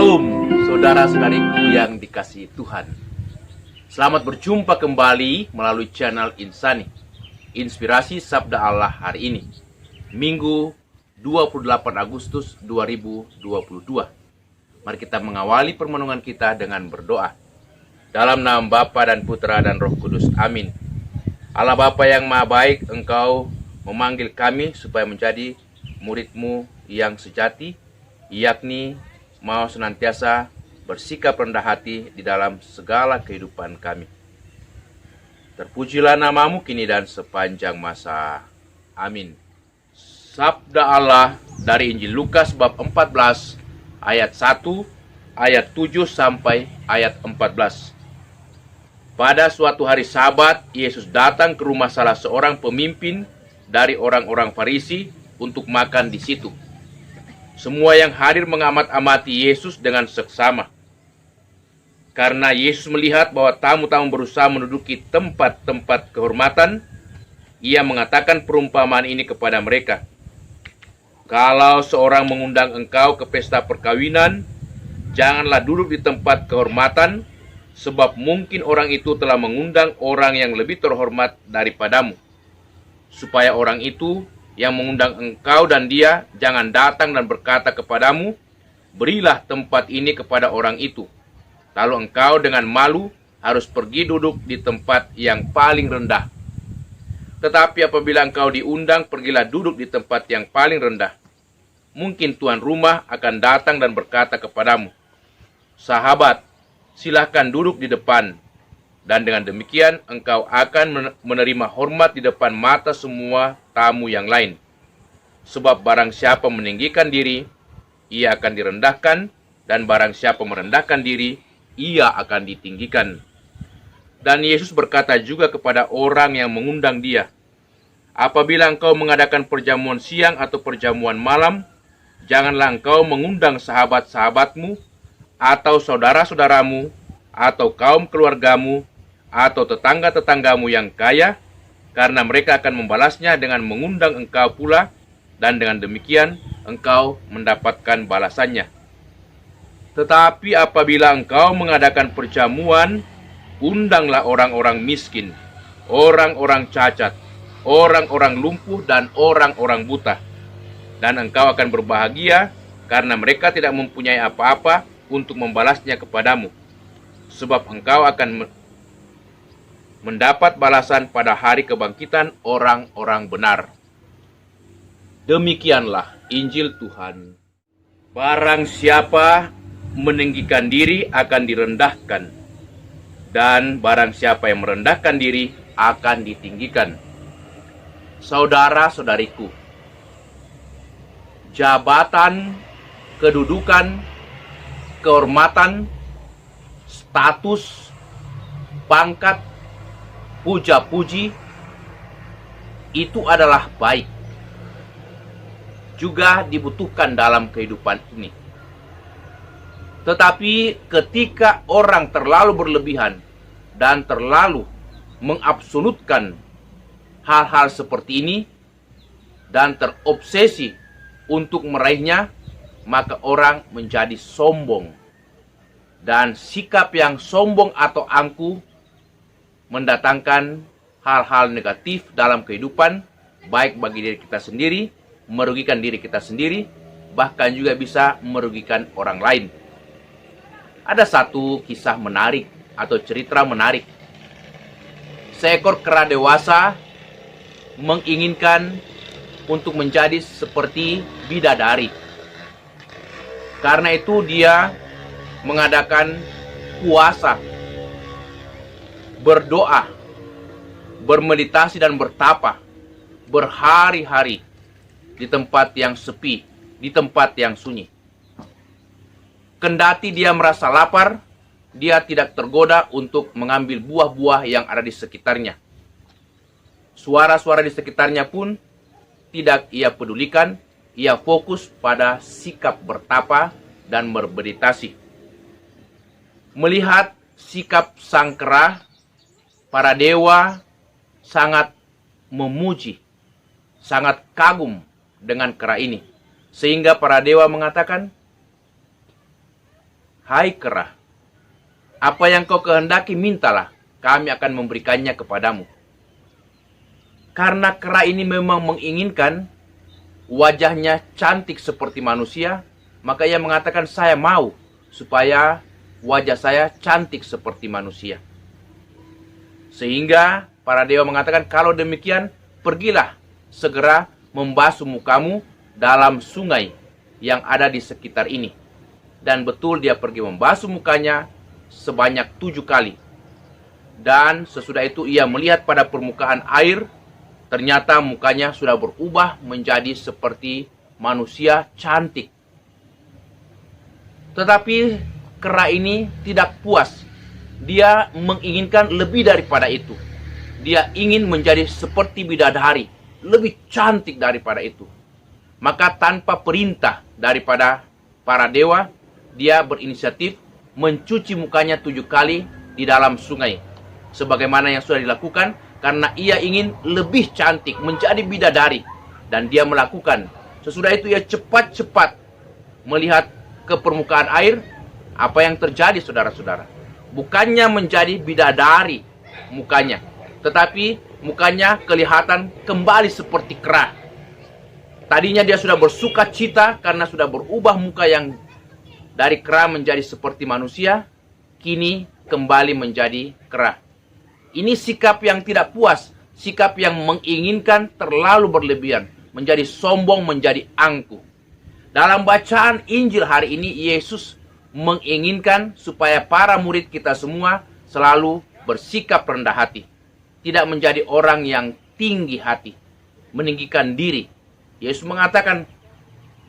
Shalom, saudara-saudariku yang dikasihi Tuhan. Selamat berjumpa kembali melalui channel Insani, Inspirasi Sabda Allah hari ini, Minggu 28 Agustus 2022. Mari kita mengawali permenungan kita dengan berdoa. Dalam nama Bapa dan Putra dan Roh Kudus, amin. Allah Bapa yang Maha Baik, Engkau memanggil kami supaya menjadi murid-Mu yang sejati, yakni mau senantiasa bersikap rendah hati di dalam segala kehidupan kami. Terpujilah nama-Mu kini dan sepanjang masa. Amin. Sabda Allah dari Injil Lukas bab 14 ayat 1, ayat 7 sampai ayat 14. Pada suatu hari Sabat, Yesus datang ke rumah salah seorang pemimpin dari orang-orang Farisi untuk makan di situ. Semua yang hadir mengamat-amati Yesus dengan seksama. Karena Yesus melihat bahwa tamu-tamu berusaha menduduki tempat-tempat kehormatan, Ia mengatakan perumpamaan ini kepada mereka. Kalau seorang mengundang engkau ke pesta perkawinan, janganlah duduk di tempat kehormatan, sebab mungkin orang itu telah mengundang orang yang lebih terhormat daripadamu. Supaya orang itu yang mengundang engkau dan dia jangan datang dan berkata kepadamu, berilah tempat ini kepada orang itu. Lalu engkau dengan malu harus pergi duduk di tempat yang paling rendah. Tetapi apabila engkau diundang, pergilah duduk di tempat yang paling rendah. Mungkin tuan rumah akan datang dan berkata kepadamu, sahabat, silahkan duduk di depan. Dan dengan demikian engkau akan menerima hormat di depan mata semua tamu yang lain. Sebab barang siapa meninggikan diri, ia akan direndahkan, dan barang siapa merendahkan diri, ia akan ditinggikan. Dan Yesus berkata juga kepada orang yang mengundang dia, apabila engkau mengadakan perjamuan siang atau perjamuan malam, janganlah engkau mengundang sahabat-sahabatmu, atau saudara-saudaramu, atau kaum keluargamu, atau tetangga-tetanggamu yang kaya, karena mereka akan membalasnya dengan mengundang engkau pula, dan dengan demikian engkau mendapatkan balasannya. Tetapi apabila engkau mengadakan perjamuan, undanglah orang-orang miskin, orang-orang cacat, orang-orang lumpuh, dan orang-orang buta. Dan engkau akan berbahagia, karena mereka tidak mempunyai apa-apa untuk membalasnya kepadamu. Sebab engkau akan mendapat balasan pada hari kebangkitan orang-orang benar. Demikianlah Injil Tuhan. Barang siapa meninggikan diri akan direndahkan, dan barang siapa yang merendahkan diri akan ditinggikan. Saudara-saudariku, jabatan, kedudukan, kehormatan, status, pangkat, puja-puji, itu adalah baik. Juga dibutuhkan dalam kehidupan ini. Tetapi ketika orang terlalu berlebihan dan terlalu mengabsolutkan hal-hal seperti ini dan terobsesi untuk meraihnya, maka orang menjadi sombong. Dan sikap yang sombong atau angkuh mendatangkan hal-hal negatif dalam kehidupan, baik bagi diri kita sendiri, merugikan diri kita sendiri, bahkan juga bisa merugikan orang lain. Ada satu kisah menarik atau cerita menarik. Seekor kera dewasa menginginkan untuk menjadi seperti bidadari. Karena itu dia mengadakan puasa, berdoa, bermeditasi dan bertapa berhari-hari di tempat yang sepi, di tempat yang sunyi. Kendati dia merasa lapar, dia tidak tergoda untuk mengambil buah-buah yang ada di sekitarnya. Suara-suara di sekitarnya pun tidak ia pedulikan, ia fokus pada sikap bertapa dan bermeditasi. Melihat sikap sang kera, para dewa sangat memuji, sangat kagum dengan kera ini. Sehingga para dewa mengatakan, "Hai kera, apa yang kau kehendaki mintalah, kami akan memberikannya kepadamu." Karena kera ini memang menginginkan wajahnya cantik seperti manusia, maka ia mengatakan, "Saya mau supaya wajah saya cantik seperti manusia." Sehingga para dewa mengatakan, "Kalau demikian, pergilah segera membasuh mukamu dalam sungai yang ada di sekitar ini." Dan betul dia pergi membasuh mukanya sebanyak 7 kali. Dan sesudah itu ia melihat pada permukaan air, ternyata mukanya sudah berubah menjadi seperti manusia cantik. Tetapi kera ini tidak puas. Dia menginginkan lebih daripada itu. Dia ingin menjadi seperti bidadari, lebih cantik daripada itu. Maka tanpa perintah daripada para dewa, dia berinisiatif mencuci mukanya 7 kali di dalam sungai. Sebagaimana yang sudah dilakukan, karena ia ingin lebih cantik, menjadi bidadari. Dan dia melakukan. Sesudah itu ia cepat-cepat melihat ke permukaan air. Apa yang terjadi, saudara-saudara? Bukannya menjadi bidadari mukanya, tetapi mukanya kelihatan kembali seperti kera. Tadinya dia sudah bersuka cita karena sudah berubah muka yang dari kera menjadi seperti manusia, kini kembali menjadi kera. Ini sikap yang tidak puas, sikap yang menginginkan terlalu berlebihan, menjadi sombong, menjadi angkuh. Dalam bacaan Injil hari ini, Yesus menginginkan supaya para murid kita semua selalu bersikap rendah hati. Tidak menjadi orang yang tinggi hati, meninggikan diri. Yesus mengatakan,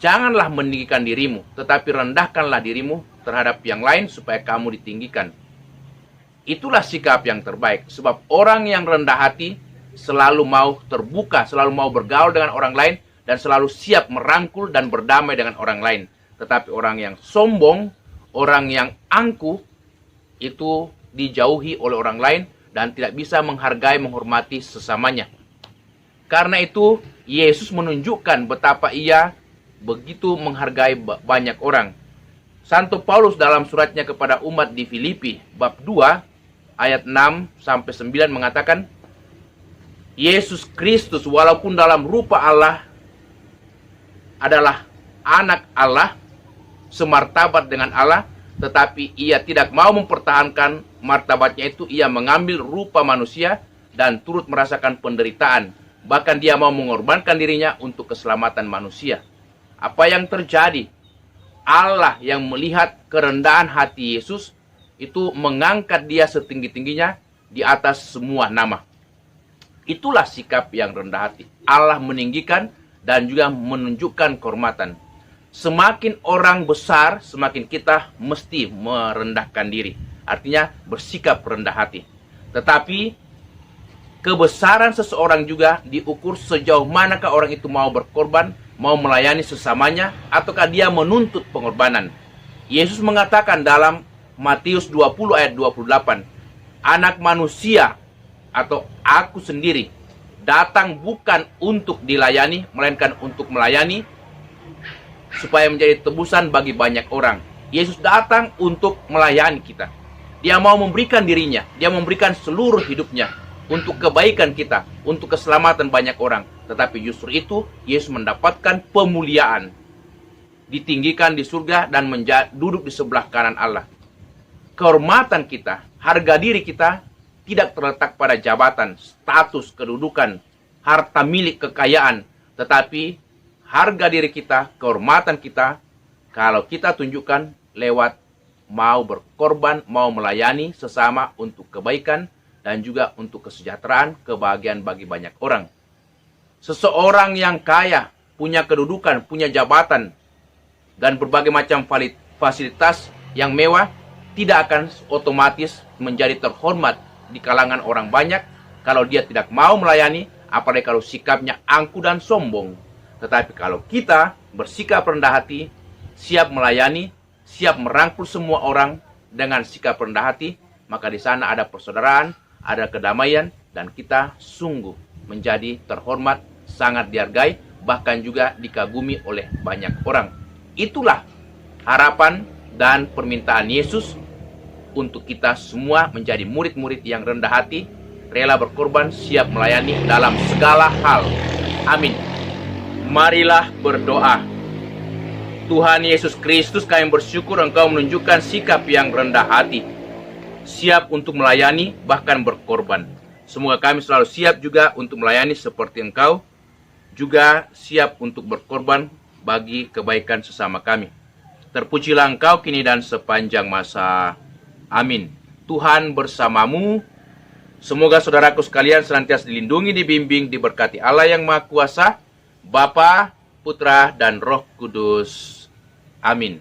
"Janganlah meninggikan dirimu, tetapi rendahkanlah dirimu terhadap yang lain supaya kamu ditinggikan." Itulah sikap yang terbaik. Sebab orang yang rendah hati selalu mau terbuka, selalu mau bergaul dengan orang lain, dan selalu siap merangkul dan berdamai dengan orang lain. Tetapi orang yang sombong, orang yang angkuh, itu dijauhi oleh orang lain dan tidak bisa menghargai, menghormati sesamanya. Karena itu, Yesus menunjukkan betapa ia begitu menghargai banyak orang. Santo Paulus dalam suratnya kepada umat di Filipi, bab 2, ayat 6-9 mengatakan, Yesus Kristus walaupun dalam rupa Allah adalah anak Allah, semartabat dengan Allah, tetapi ia tidak mau mempertahankan martabatnya itu. Ia mengambil rupa manusia dan turut merasakan penderitaan. Bahkan dia mau mengorbankan dirinya untuk keselamatan manusia. Apa yang terjadi? Allah yang melihat kerendahan hati Yesus itu mengangkat dia setinggi-tingginya di atas semua nama. Itulah sikap yang rendah hati. Allah meninggikan dan juga menunjukkan kehormatan. Semakin orang besar, semakin kita mesti merendahkan diri. Artinya bersikap rendah hati. Tetapi kebesaran seseorang juga diukur sejauh manakah orang itu mau berkorban, mau melayani sesamanya, ataukah dia menuntut pengorbanan. Yesus mengatakan dalam Matius 20 ayat 28, "Anak manusia atau aku sendiri datang bukan untuk dilayani, melainkan untuk melayani, supaya menjadi tebusan bagi banyak orang." Yesus datang untuk melayani kita. Dia mau memberikan dirinya, dia memberikan seluruh hidupnya untuk kebaikan kita, untuk keselamatan banyak orang. Tetapi justru itu, Yesus mendapatkan pemuliaan, ditinggikan di surga dan duduk di sebelah kanan Allah. Kehormatan kita, harga diri kita tidak terletak pada jabatan, status, kedudukan, harta milik, kekayaan. Tetapi harga diri kita, kehormatan kita, kalau kita tunjukkan lewat mau berkorban, mau melayani sesama untuk kebaikan dan juga untuk kesejahteraan, kebahagiaan bagi banyak orang. Seseorang yang kaya, punya kedudukan, punya jabatan, dan berbagai macam fasilitas yang mewah, tidak akan otomatis menjadi terhormat di kalangan orang banyak kalau dia tidak mau melayani, apalagi kalau sikapnya angkuh dan sombong. Tetapi kalau kita bersikap rendah hati, siap melayani, siap merangkul semua orang dengan sikap rendah hati, maka di sana ada persaudaraan, ada kedamaian, dan kita sungguh menjadi terhormat, sangat dihargai, bahkan juga dikagumi oleh banyak orang. Itulah harapan dan permintaan Yesus untuk kita semua menjadi murid-murid yang rendah hati, rela berkorban, siap melayani dalam segala hal. Amin. Marilah berdoa. Tuhan Yesus Kristus, kami bersyukur Engkau menunjukkan sikap yang rendah hati, siap untuk melayani, bahkan berkorban. Semoga kami selalu siap juga untuk melayani seperti Engkau, juga siap untuk berkorban bagi kebaikan sesama kami. Terpujilah Engkau kini dan sepanjang masa. Amin. Tuhan bersamamu. Semoga saudaraku sekalian senantiasa dilindungi, dibimbing, diberkati Allah yang Maha Kuasa, Bapa, Putra, dan Roh Kudus. Amin.